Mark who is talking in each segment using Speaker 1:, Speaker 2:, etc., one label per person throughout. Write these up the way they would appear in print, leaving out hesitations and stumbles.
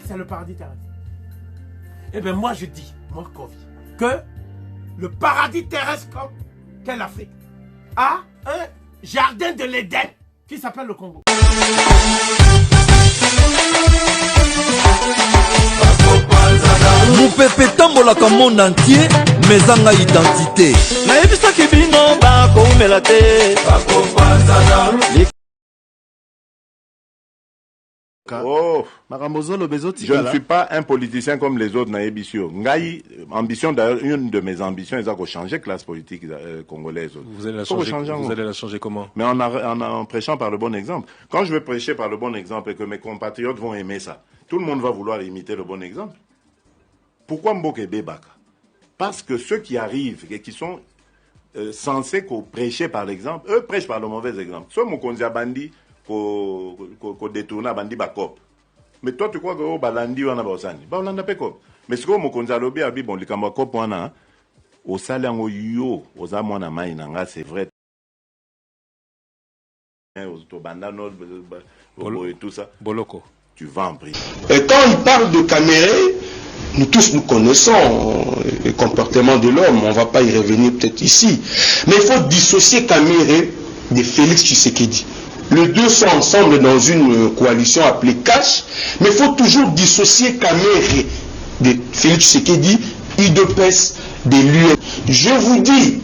Speaker 1: c'est le paradis terrestre. Eh bien, moi, je dis, moi, Kofi, que le paradis terrestre, comme quelle Afrique, a un jardin de l'Éden qui s'appelle le Congo.
Speaker 2: Moupepe tambolaka monde entier, mais anga identité.
Speaker 3: Naebisaki bino bakoumela te.
Speaker 4: Oh, je ne suis pas un politicien comme les autres naebisio. Ngai, ambition d'ailleurs, une de mes ambitions, c'est de changer classe politique congolaise.
Speaker 5: Vous allez la changer comment?
Speaker 4: Mais en prêchant par le bon exemple. Quand je vais prêcher par le bon exemple et que mes compatriotes vont aimer ça, tout le monde va vouloir imiter le bon exemple. Pourquoi Mboke Bebaka? Parce que ceux qui arrivent et qui sont censés prêcher par l'exemple, eux prêchent par le mauvais exemple. Soit Mokonzia Bandi, qu'on détourne Bandi Bakop. Mais toi, tu crois que au Balandi ou en Abosani? Bah, on a pas cop. Mais ce que Mokonzia Lobi a dit, bon, les Kambakop, on a, au Salango Yo, aux Amona Maïnanga, c'est vrai. Aux Tobandano, et tout ça.
Speaker 5: Boloko.
Speaker 4: Tu vas en prison.
Speaker 6: Et quand il parle de Caméré, nous tous nous connaissons le comportement de l'homme, on ne va pas y revenir peut-être ici. Mais il faut dissocier Caméré de Félix Tshisekedi. Les deux sont ensemble dans une coalition appelée Cash, mais il faut toujours dissocier Caméré de Félix Tshisekedi, UDPS de l'UE. Je vous dis,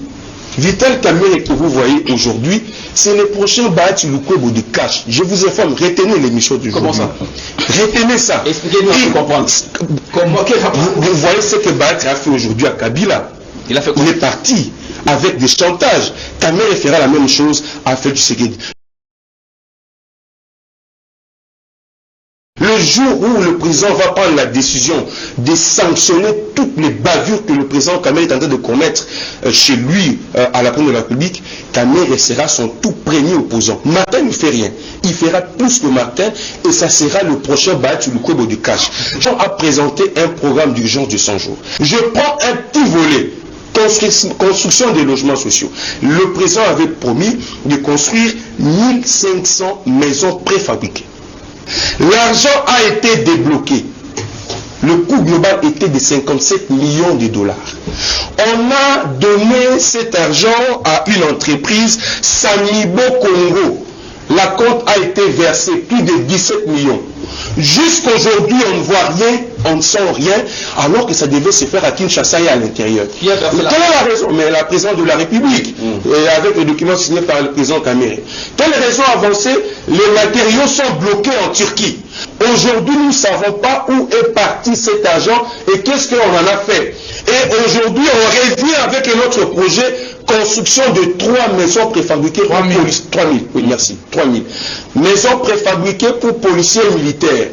Speaker 6: Vital Caméré que vous voyez aujourd'hui, c'est le prochain Bahati Lukwebo de Cash. Je vous informe, retenez l'émission du jour.
Speaker 7: Comment ça?
Speaker 6: Retenez ça.
Speaker 7: Expliquez-nous pour comprendre.
Speaker 6: Vous voyez ce que Bahati a fait aujourd'hui à Kabila.
Speaker 7: Il a fait quoi?
Speaker 6: Il est parti avec des chantages. Caméré fera la même chose à Félix Tshisekedi. Le jour où le président va prendre la décision de sanctionner toutes les bavures que le président Caméré est en train de commettre chez lui à la présidence de la République, Caméré sera son tout premier opposant. Martin ne fait rien. Il fera plus que Martin et ça sera le prochain Bahati Lukwebo de Cash. Jean a présenté un programme d'urgence de 100 jours. Je prends un petit volet. Construction des logements sociaux. Le président avait promis de construire 1500 maisons préfabriquées. L'argent a été débloqué. Le coût global était de 57 millions de dollars. On a donné cet argent à une entreprise, Samibo Congo. La compte a été versée plus de 17 millions. Jusqu'aujourd'hui, on ne voit rien, on ne sent rien, alors que ça devait se faire à Kinshasa et à l'intérieur. Quelle est la raison? Mais la présidence de la République, et avec le document signé par le président Caméré. Quelle raison avancée? Les matériaux sont bloqués en Turquie. Aujourd'hui, nous ne savons pas où est parti cet argent et qu'est-ce qu'on en a fait. Et aujourd'hui, on revient avec notre projet construction de 3 maisons préfabriquées pour 3000. Oui, merci. 3000. Maisons préfabriquées pour policiers et militaires.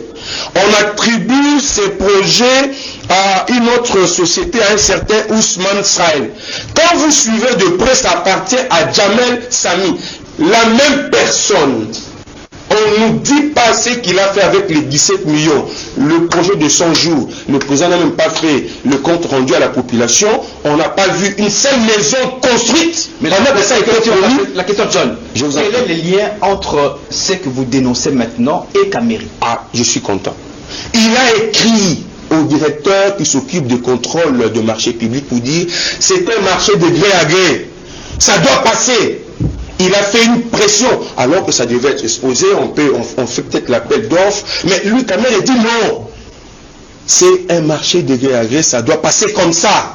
Speaker 6: On attribue ces projets à une autre société, à un certain Ousmane Sraël. Quand vous suivez de près, ça appartient à Jamel Sami. La même personne. On ne nous dit pas ce qu'il a fait avec les 17 millions. Le projet de 100 jours, le président n'a même pas fait le compte rendu à la population. On n'a pas vu une seule maison construite.
Speaker 7: Mais la question, John, quel est le lien entre ce que vous dénoncez maintenant et Caméré?
Speaker 6: Ah, je suis content. Il a écrit au directeur qui s'occupe du contrôle de marché public pour dire c'est un marché de gré à gré. Ça doit passer. Il a fait une pression, alors que ça devait être exposé, on fait peut-être l'appel d'offres, mais lui, Caméré dit non. C'est un marché de gré à gré, ça doit passer comme ça.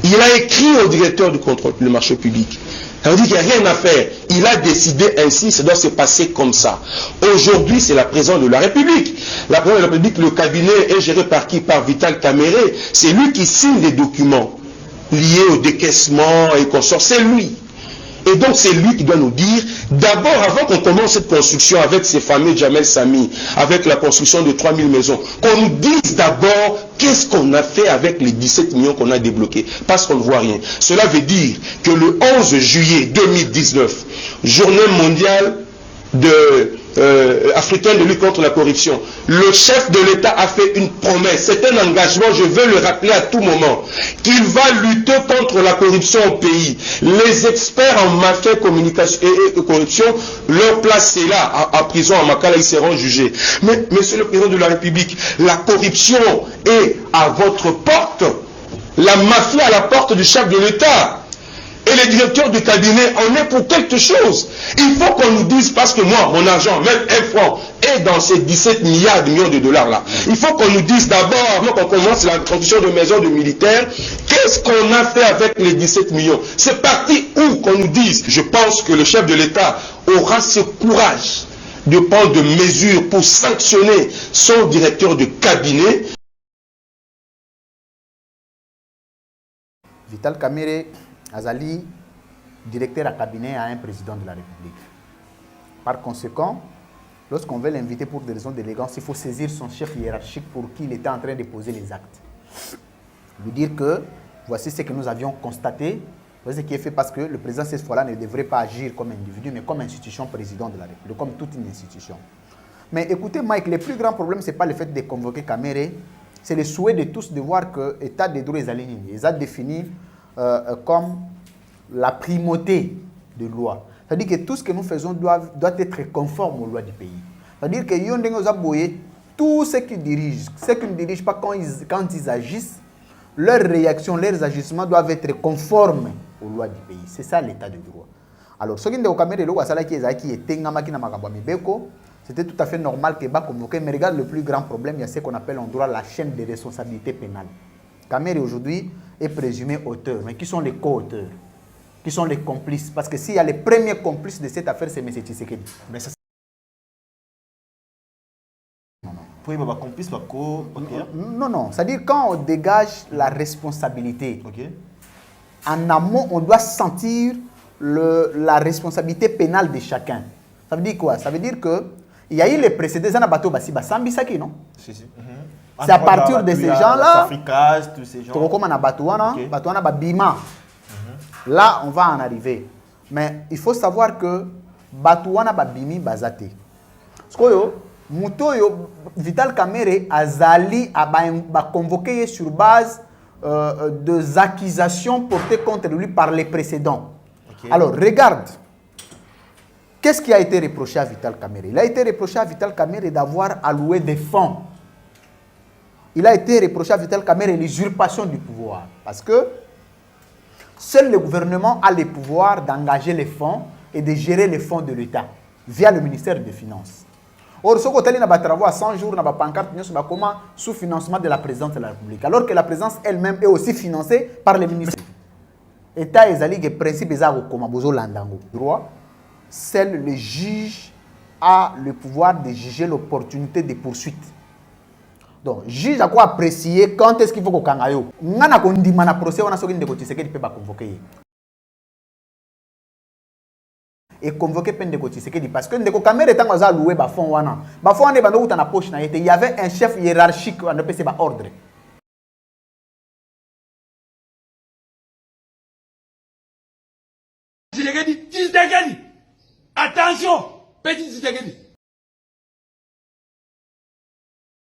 Speaker 6: Il a écrit au directeur du contrôle du marché public. Ça veut dire qu'il n'y a rien à faire. Il a décidé ainsi, ça doit se passer comme ça. Aujourd'hui, c'est la présidence de la République. La présidence de la République, le cabinet est géré par qui? Par Vital Caméré. C'est lui qui signe les documents liés au décaissement et consorts. C'est lui. Et donc c'est lui qui doit nous dire, d'abord avant qu'on commence cette construction avec ces fameux Jamel Sami, avec la construction de 3000 maisons, qu'on nous dise d'abord qu'est-ce qu'on a fait avec les 17 millions qu'on a débloqués, parce qu'on ne voit rien. Cela veut dire que le 11 juillet 2019, journée mondiale africaine de lutte contre la corruption, le chef de l'État a fait une promesse, c'est un engagement, je veux le rappeler à tout moment, qu'il va lutter contre la corruption au pays. Les experts en mafia, communication et corruption, leur place c'est là, à prison, à Makala, ils seront jugés. Mais, monsieur le président de la République, la corruption est à votre porte, la mafia à la porte du chef de l'État. Et le directeur du cabinet en est pour quelque chose. Il faut qu'on nous dise, parce que moi, mon argent, même 1 franc, est dans ces 17 milliards de millions de dollars là. Il faut qu'on nous dise d'abord, avant qu'on commence la construction de maisons de militaires, qu'est-ce qu'on a fait avec les 17 millions? C'est parti où qu'on nous dise? Je pense que le chef de l'État aura ce courage de prendre des mesures pour sanctionner son directeur de cabinet.
Speaker 8: Vital Kamerhe Azali, directeur à cabinet à un président de la République. Par conséquent, lorsqu'on veut l'inviter pour des raisons d'élégance, il faut saisir son chef hiérarchique pour qui il était en train de poser les actes. Lui dire que voici ce que nous avions constaté, voici ce qui est fait, parce que le président cette fois-là ne devrait pas agir comme individu, mais comme institution président de la République, comme toute une institution. Mais écoutez Mike, le plus grand problème, ce n'est pas le fait de convoquer Kamerhe, c'est le souhait de tous de voir que l'État des droits est aligné. Ils ont défini comme la primauté de loi. C'est-à-dire que tout ce que nous faisons doit être conforme aux lois du pays. C'est-à-dire que tous ceux qui dirigent, ceux qui ne dirigent pas quand ils agissent, leurs réactions, leurs agissements doivent être conformes aux lois du pays. C'est ça l'état de droit. Alors, ce qui c'était tout à fait normal que va convoquer. Mais regarde le plus grand problème, il y a ce qu'on appelle en droit la chaîne de responsabilité pénale. Kamerhe aujourd'hui est présumé auteur, mais qui sont les co-auteurs? Qui sont les complices? Parce que s'il y a les premiers complices de cette affaire, c'est M. Tshisekedi. Mais ça, non. C'est-à-dire quand on dégage la responsabilité, en amont, on doit sentir la responsabilité pénale de chacun. Ça veut dire quoi? Ça veut dire que il y a eu les précédents Sambisaki, non? C'est à partir de ces gens-là, là, on va en arriver. Mais il faut savoir que Batouana Babimi Bazate. Vital Kamerhe Azali a convoqué sur base des accusations portées contre lui par les précédents. Alors, regarde. Qu'est-ce qui a été reproché à Vital Kamerhe? Il a été reproché à Vital Kamerhe d'avoir alloué des fonds. Il a été reproché à Vital Kamerhe l'usurpation du pouvoir. Parce que seul le gouvernement a le pouvoir d'engager les fonds et de gérer les fonds de l'État via le ministère des Finances. Or, ce côté-là, il y a des travaux à 100 jours, il y a des pancartes sous financement de la présidence de la République. Alors que la présidence elle-même est aussi financée par les ministères. L'État est allé, le principe est droit. Seul le juge a le pouvoir de juger l'opportunité des poursuites. Donc, le juge a quoi apprécier quand est-ce qu'il faut qu'on kangayo. Ngana ko ndima na procès on a soki ndeko Tshisekedi peut pas convoquer. Et convoquer Ndeko Tshisekedi parce que Ndeko Kamerhe tango za loué ba fond wana. Ba fond wana bando na poche na été. Il y avait un chef hiérarchique on appelle ça ordre.
Speaker 1: Tshisekedi. Attention, petit Tshisekedi.